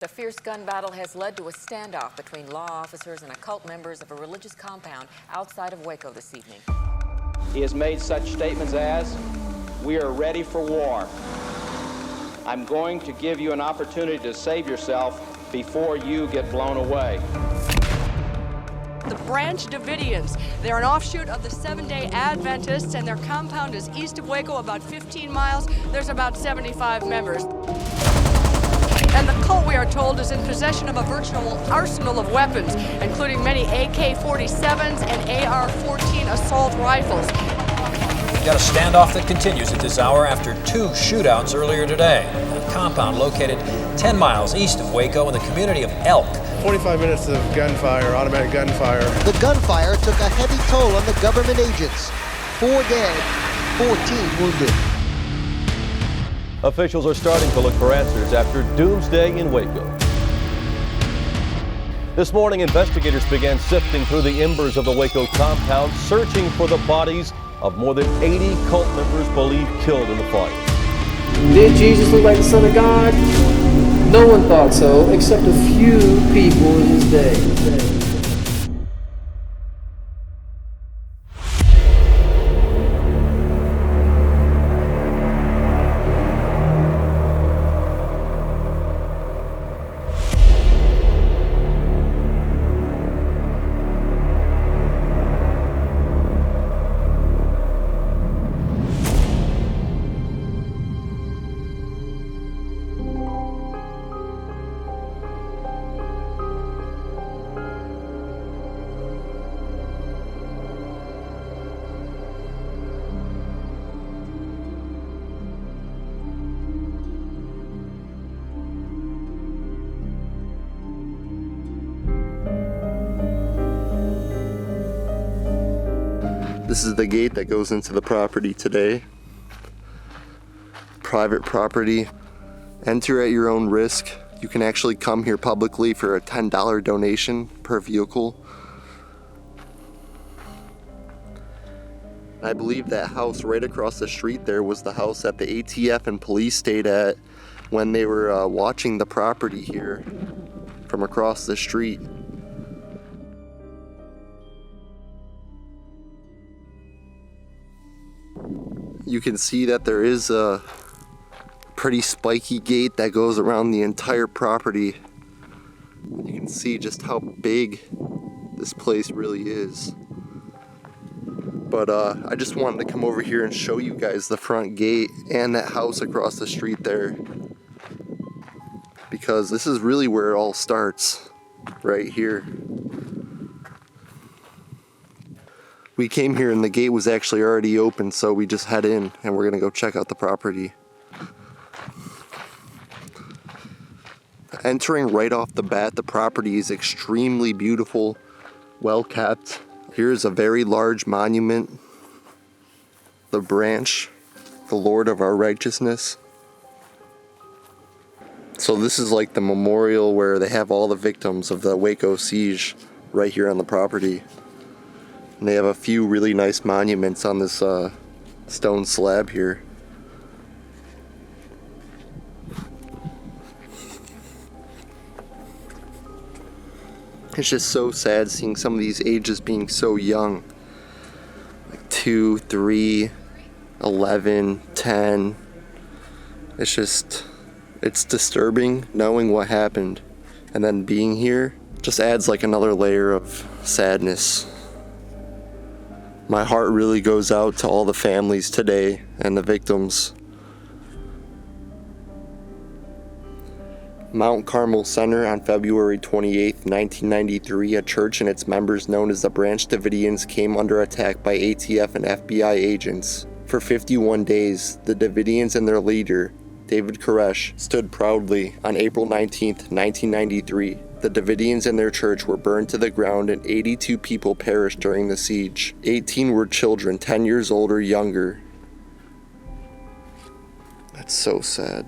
The fierce gun battle has led to a standoff between law officers and occult members of a religious compound outside of Waco this evening. He has made such statements as, "We are ready for war. I'm going to give you an opportunity to save yourself before you get blown away." The Branch Davidians, they're an offshoot of the Seventh-day Adventists, and their compound is east of Waco, about 15 miles. There's about 75 members. And the cult, we are told, is in possession of a virtual arsenal of weapons, including many AK-47s and AR-14 assault rifles. We've got a standoff that continues at this hour after two shootouts earlier today. A compound located 10 miles east of Waco in the community of Elk. 25 minutes of gunfire, automatic gunfire. The gunfire took a heavy toll on the government agents. 4 dead, 14 wounded. Officials are starting to look for answers after doomsday in Waco. This morning, investigators began sifting through the embers of the Waco compound, searching for the bodies of more than 80 cult members believed killed in the fire. Did Jesus look like the Son of God? No one thought so, except a few people in his day. This is the gate that goes into the property today. Private property. Enter at your own risk. You can actually come here publicly for a $10 donation per vehicle. I believe that house right across the street there was the house that the ATF and police stayed at when they were watching the property here from across the street. You can see that there is a pretty spiky gate that goes around the entire property. You can see just how big this place really is. But I just wanted to come over here and show you guys the front gate and that house across the street there, because this is really where it all starts, right here. We came here and the gate was actually already open, so we just head in and we're gonna go check out the property. Entering right off the bat, the property is extremely beautiful, well kept. Here's a very large monument, the Branch, the Lord of our righteousness. So this is like the memorial where they have all the victims of the Waco siege right here on the property. And they have a few really nice monuments on this stone slab here. It's just so sad seeing some of these ages being so young. Like 2, 3, 11, 10. It's disturbing knowing what happened. And then being here just adds like another layer of sadness. My heart really goes out to all the families today and the victims. Mount Carmel Center on February 28, 1993, a church and its members known as the Branch Davidians came under attack by ATF and FBI agents. For 51 days, the Davidians and their leader, David Koresh, stood proudly. On April 19, 1993, the Davidians and their church were burned to the ground and 82 people perished during the siege. 18 were children, 10 years old or younger. That's so sad.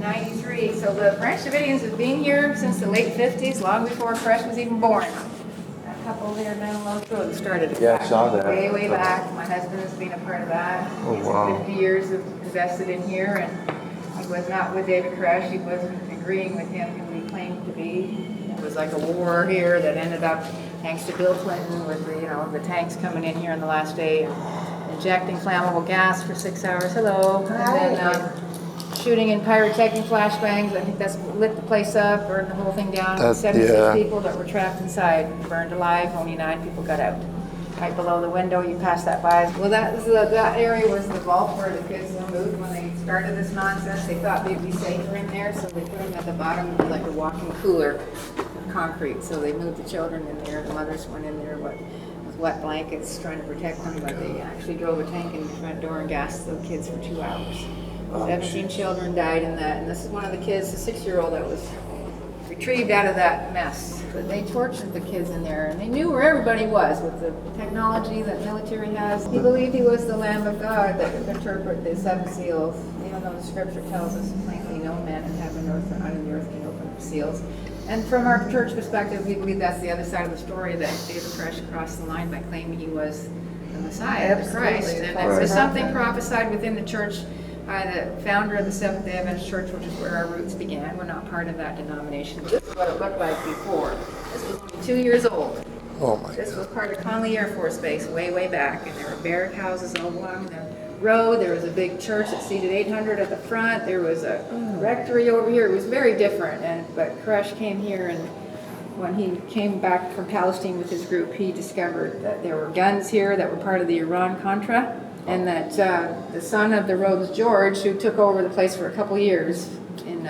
93. So the Branch Davidians have been here since the late 50s, long before Koresh was even born. A couple there down Low Road started it. Yeah, I saw that. Way back. My husband has been a part of that. Oh, He's wow. 50 years of invested in here, and he was not with David Koresh. He wasn't agreeing with him who he claimed to be. It was like a war here that ended up, thanks to Bill Clinton, with the tanks coming in here on the last day and injecting flammable gas for 6 hours. Hello. And then shooting in pyrotechnic flashbangs. I think that's what lit the place up, burned the whole thing down. 76 people that were trapped inside, burned alive. Only 9 people got out. Right below the window, you pass that by. Well, that area was the vault where the kids were moved when they started this nonsense. They thought they'd be safer in there, so they put them at the bottom of like a walk-in cooler of concrete. So they moved the children in there. The mothers went in there with wet blankets trying to protect them, but they actually drove a tank in the front door and gassed the kids for 2 hours. 17 children died in that, and this is one of the kids, the 6-year-old, that was retrieved out of that mess. But they tortured the kids in there, and they knew where everybody was with the technology that military has. He believed he was the Lamb of God that could interpret the 7 seals, even though the scripture tells us plainly no man in heaven or under the earth can open the seals. And from our church perspective, we believe that's the other side of the story, that David Koresh crossed the line by claiming he was the Messiah, the Christ. And it was something prophesied within the church by the founder of the Seventh-day Adventist Church, which is where our roots began. We're not part of that denomination. This is what it looked like before. This was only 2 years old. Oh my This was part of Conley Air Force Base way back, and there were barrack houses all along the road. There was a big church that seated 800 at the front. There was a rectory over here. It was very different. But Koresh came here, and when he came back from Palestine with his group, he discovered that there were guns here that were part of the Iran-Contra, and that the son of the Rhodes, George, who took over the place for a couple years in,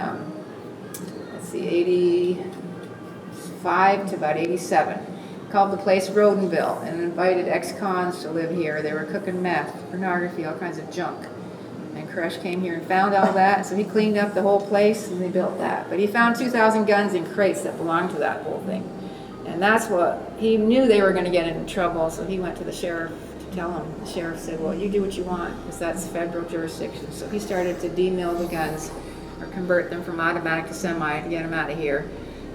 85 to about 87, called the place Rodenville and invited ex-cons to live here. They were cooking meth, pornography, all kinds of junk. And Koresh came here and found all that, so he cleaned up the whole place and they built that. But he found 2,000 guns in crates that belonged to that whole thing. And that's what, he knew they were going to get into trouble, so he went to the sheriff to tell him. The sheriff said, well, you do what you want, because that's federal jurisdiction. So he started to demill the guns, or convert them from automatic to semi to get them out of here.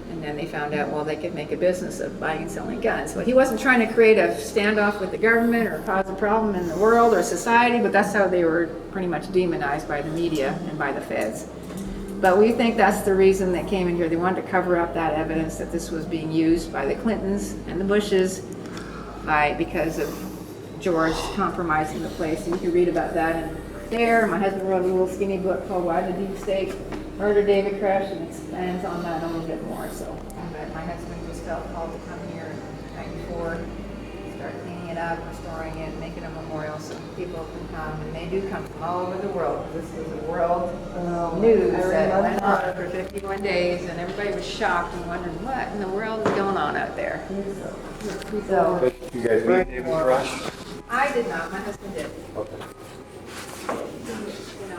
And then they found out, well, they could make a business of buying and selling guns. But he wasn't trying to create a standoff with the government or cause a problem in the world or society, but that's how they were pretty much demonized by the media and by the feds. But we think that's the reason they came in here. They wanted to cover up that evidence that this was being used by the Clintons and the Bushes because of George compromising the place. And you can read about that in there. My husband wrote a little skinny book called Why the Deep State Murdered David Koresh, and expands on that a little bit more. So my husband just felt called to come here in '94, start cleaning it up, restoring it, making a memorial so people can come, and they do come from all over the world. This was a world news that went on for 51 days, and everybody was shocked and wondering what in the world is going on out there. So You guys meet David Koresh? I did not. My husband did. Okay.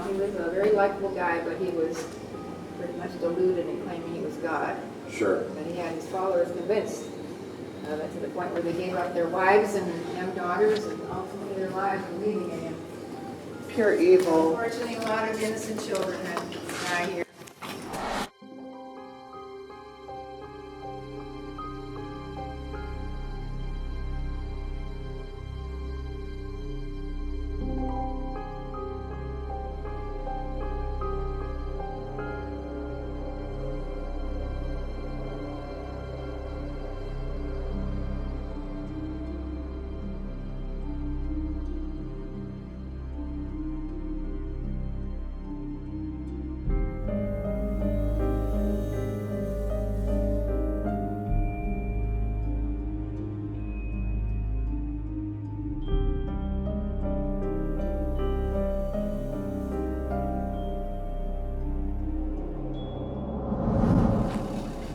He was a very likable guy, but he was pretty much deluded in claiming he was God. Sure. But he had his followers convinced of it to the point where they gave up their wives and young daughters and ultimately their lives believing in him. Pure evil. Unfortunately, a lot of innocent children had to die here.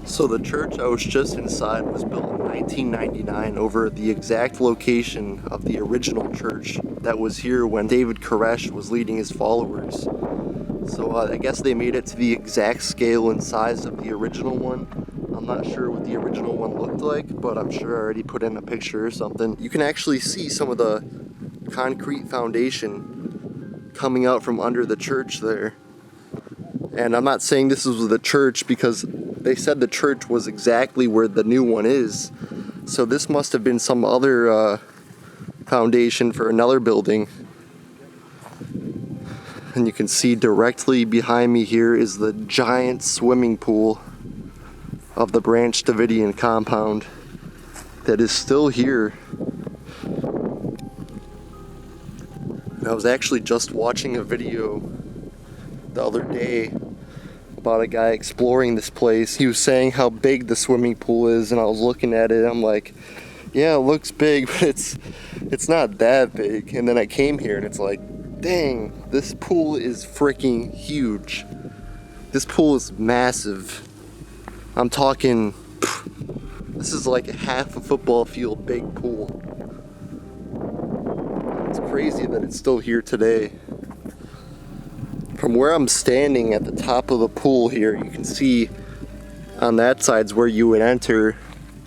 So the church I was just inside was built in 1999 over the exact location of the original church that was here when David Koresh was leading his followers. So I guess they made it to the exact scale and size of the original one. I'm not sure what the original one looked like, but I'm sure I already put in a picture or something. You can actually see some of the concrete foundation coming out from under the church there. And I'm not saying this was the church because they said the church was exactly where the new one is. So this must have been some other foundation for another building. And you can see directly behind me here is the giant swimming pool of the Branch Davidian compound that is still here. And I was actually just watching a video the other day about a guy exploring this place. He was saying how big the swimming pool is, and I was looking at it, I'm like, yeah, it looks big, but it's not that big. And then I came here and it's like, dang, this pool is freaking huge. This pool is massive. I'm talking, this is like a half a football field big pool. It's crazy that it's still here today. From where I'm standing at the top of the pool here, you can see on that side's where you would enter,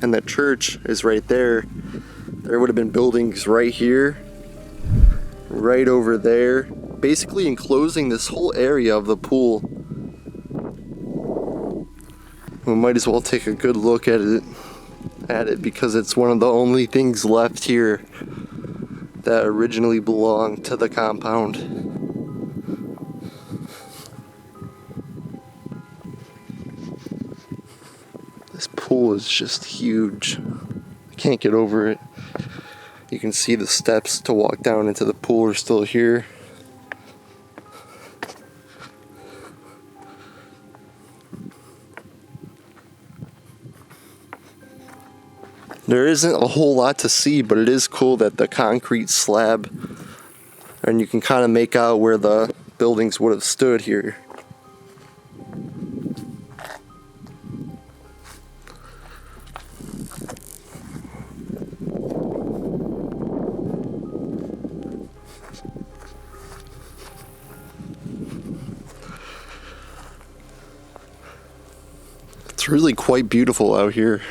and the church is right there. There would have been buildings right here, right over there, basically enclosing this whole area of the pool. We might as well take a good look at it because it's one of the only things left here that originally belonged to the compound. This pool is just huge. I can't get over it. You can see the steps to walk down into the pool are still here. There isn't a whole lot to see, but it is cool that the concrete slab, and you can kind of make out where the buildings would have stood here. It's really quite beautiful out here.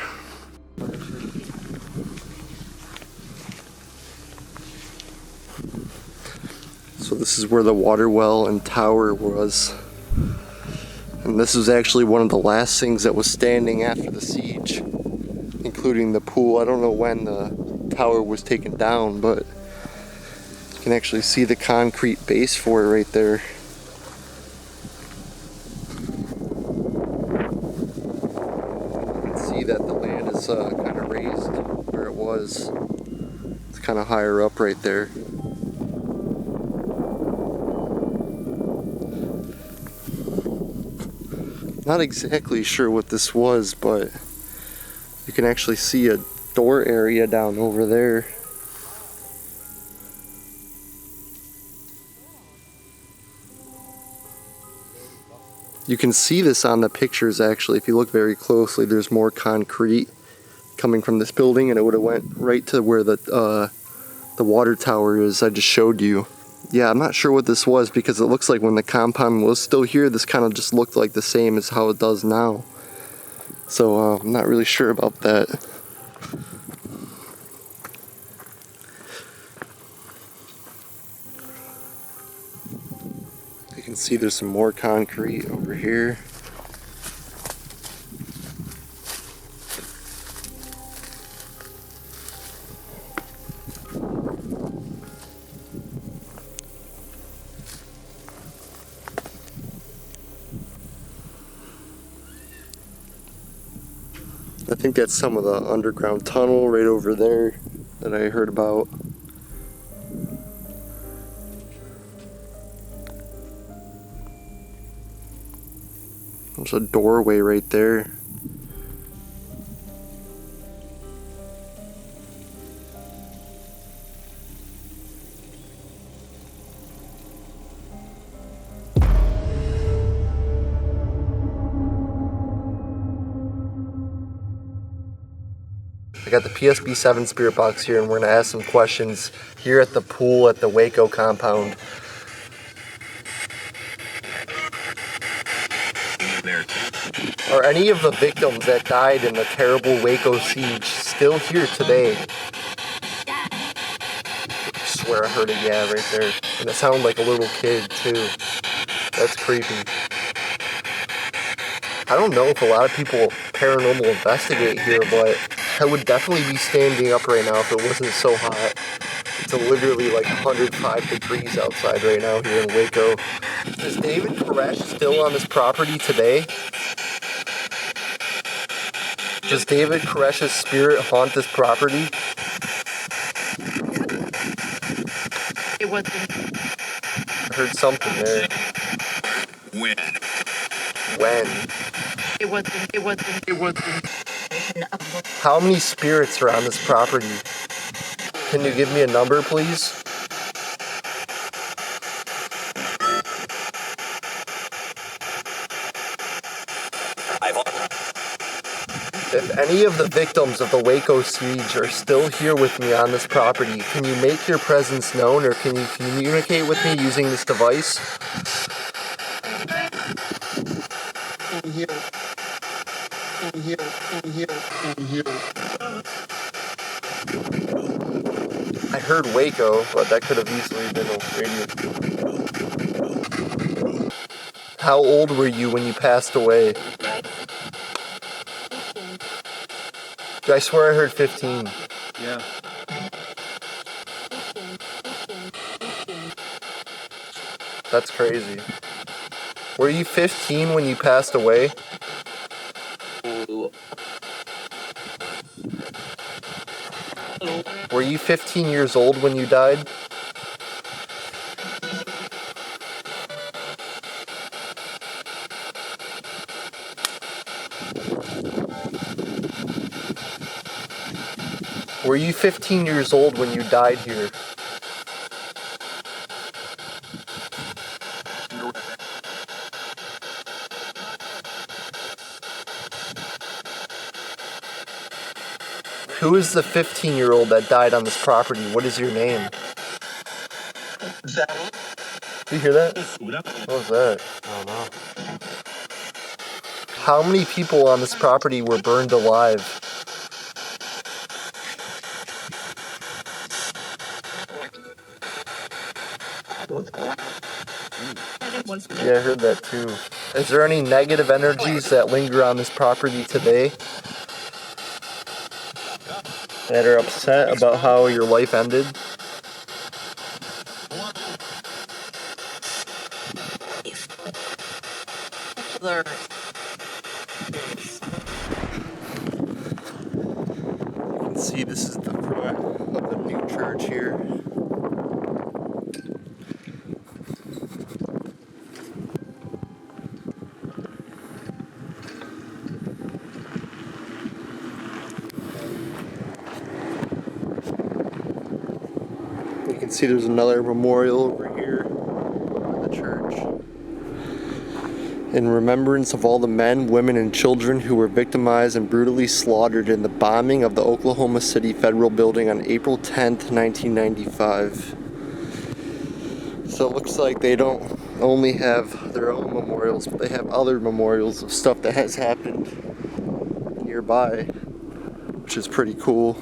So this is where the water well and tower was. And this was actually one of the last things that was standing after the siege, including the pool. I don't know when the tower was taken down, but you can actually see the concrete base for it right there. That the land is kind of raised where it was. It's kind of higher up right there. Not exactly sure what this was, but you can actually see a door area down over there. You can see this on the pictures actually. If you look very closely, there's more concrete coming from this building, and it would have went right to where the water tower is I just showed you. Yeah, I'm not sure what this was because it looks like when the compound was still here, this kind of just looked like the same as how it does now. So I'm not really sure about that. You can see there's some more concrete over here. I think that's some of the underground tunnel right over there that I heard about. There's a doorway right there. I got the PSB 7 spirit box here, and we're going to ask some questions here at the pool at the Waco compound. Are any of the victims that died in the terrible Waco siege still here today? I swear I heard a yeah right there. And it sounded like a little kid too. That's creepy. I don't know if a lot of people paranormal investigate here, but I would definitely be standing up right now if it wasn't so hot. It's literally like 105 degrees outside right now here in Waco. Is David Koresh still on this property today? Does David Koresh's spirit haunt this property? It was. I heard something there. When? It was. How many spirits are on this property? Can you give me a number, please? If any of the victims of the Waco siege are still here with me on this property, can you make your presence known, or can you communicate with me using this device? I heard Waco, but that could have easily been a radio. How old were you when you passed away? I swear I heard 15. Yeah. That's crazy. Were you 15 when you passed away? Were you 15 years old when you died? Were you 15 years old when you died here? Who is the 15-year-old that died on this property? What is your name? Did you hear that? What was that? I don't know. How many people on this property were burned alive? Yeah, I heard that too. Is there any negative energies that linger on this property today that are upset about how your life ended? You can see this is the front of the new church here. You can see there's another memorial over here at the church in remembrance of all the men, women, and children who were victimized and brutally slaughtered in the bombing of the Oklahoma City Federal Building on April 10th, 1995. So it looks like they don't only have their own memorials, but they have other memorials of stuff that has happened nearby, which is pretty cool.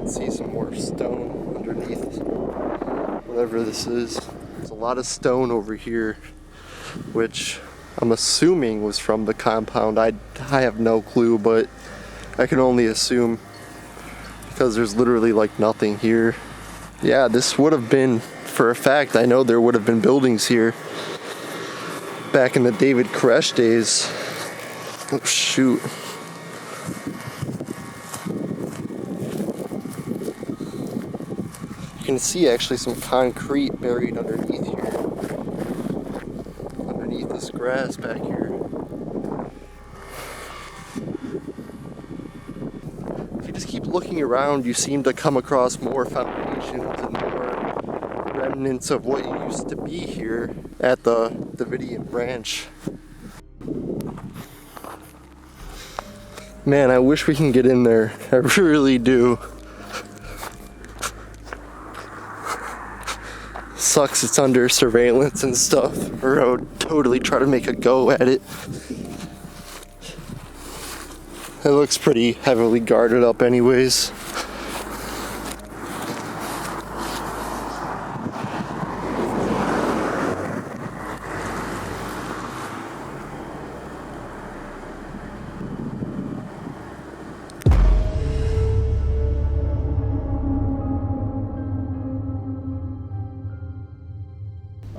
See some more stone underneath whatever this is. There's a lot of stone over here, which I'm assuming was from the compound. I have no clue, but I can only assume because there's literally like nothing here. Yeah, this would have been, for a fact, I know there would have been buildings here back in the David Koresh days. Oh shoot. You can see actually some concrete buried underneath here. Underneath this grass back here. If you just keep looking around, you seem to come across more foundations and more remnants of what used to be here at the Davidian branch. Man, I wish we can get in there. I really do. Sucks it's under surveillance and stuff, or I would totally try to make a go at it. It looks pretty heavily guarded up anyways.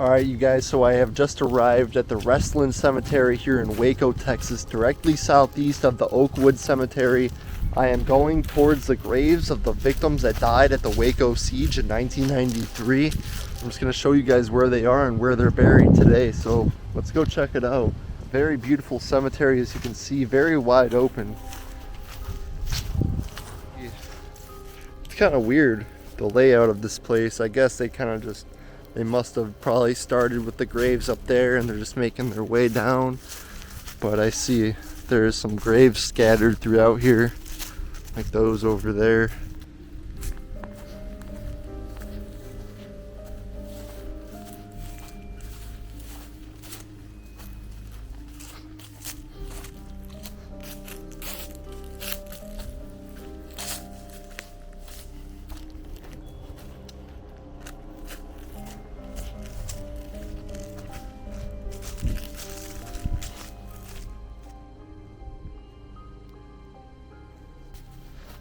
Alright you guys, so I have just arrived at the Westland Cemetery here in Waco, Texas, directly southeast of the Oakwood Cemetery. I am going towards the graves of the victims that died at the Waco siege in 1993. I'm just going to show you guys where they are and where they're buried today, so let's go check it out. Very beautiful cemetery, as you can see, very wide open. It's kind of weird, the layout of this place. I guess they must have probably started with the graves up there and they're just making their way down. But I see there's some graves scattered throughout here, like those over there.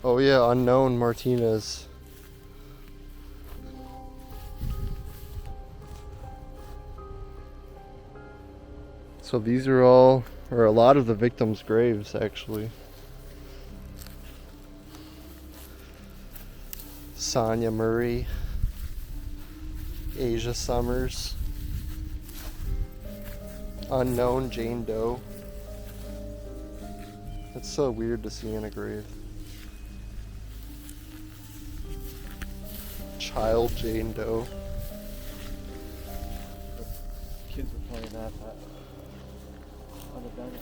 Oh yeah, unknown Martinez. So these are all, or a lot of the victims' graves actually. Sonia Murray, Asia Summers, unknown Jane Doe. It's so weird to see in a grave. Child Jane Doe. Kids were playing that on the bench.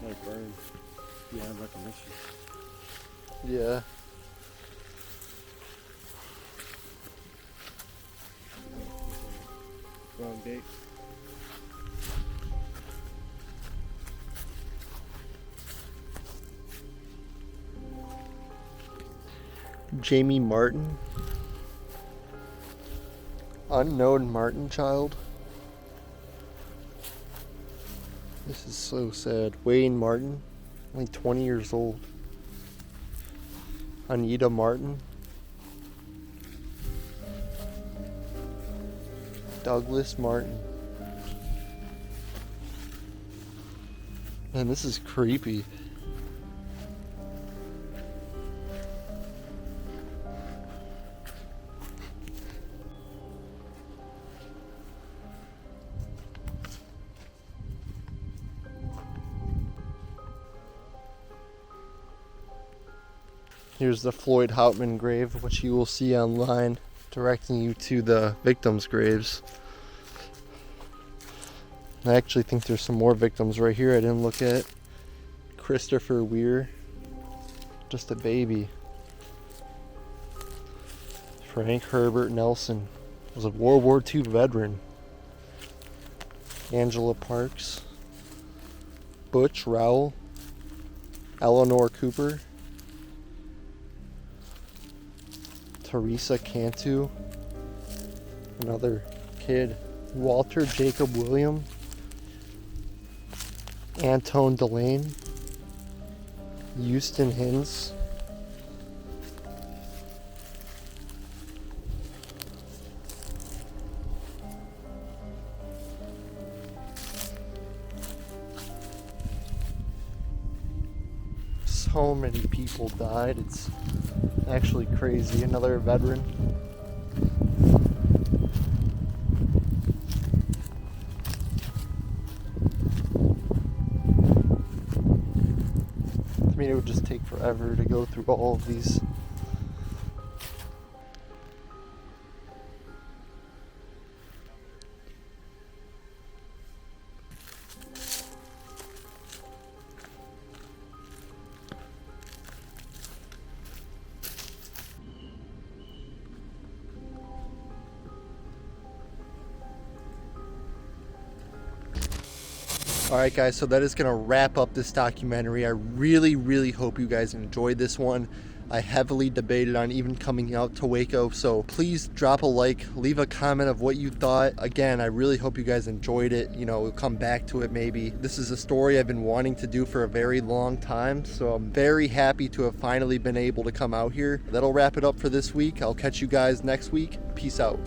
They were playing beyond recognition. Yeah. Wrong date. Jamie Martin. Unknown Martin child. This is so sad. Wayne Martin, only 20 years old. Anita Martin. Douglas Martin. Man, this is creepy. Here's the Floyd Houtman grave, which you will see online, directing you to the victims' graves. I actually think there's some more victims right here I didn't look at. Christopher Weir, just a baby. Frank Herbert Nelson was a World War II veteran. Angela Parks, Butch Rowell, Eleanor Cooper, Teresa Cantu, another kid, Walter Jacob William, Antone Delane, Houston Hins, so many people died, it's actually crazy. Another veteran. I mean, it would just take forever to go through all of these. Alright guys, so that is going to wrap up this documentary. I really hope you guys enjoyed this one. I heavily debated on even coming out to Waco, so please drop a like, leave a comment of what you thought. Again, I really hope you guys enjoyed it. You know, we'll come back to it maybe. This is a story I've been wanting to do for a very long time, so I'm very happy to have finally been able to come out here. That'll wrap it up for this week. I'll catch you guys next week. Peace out.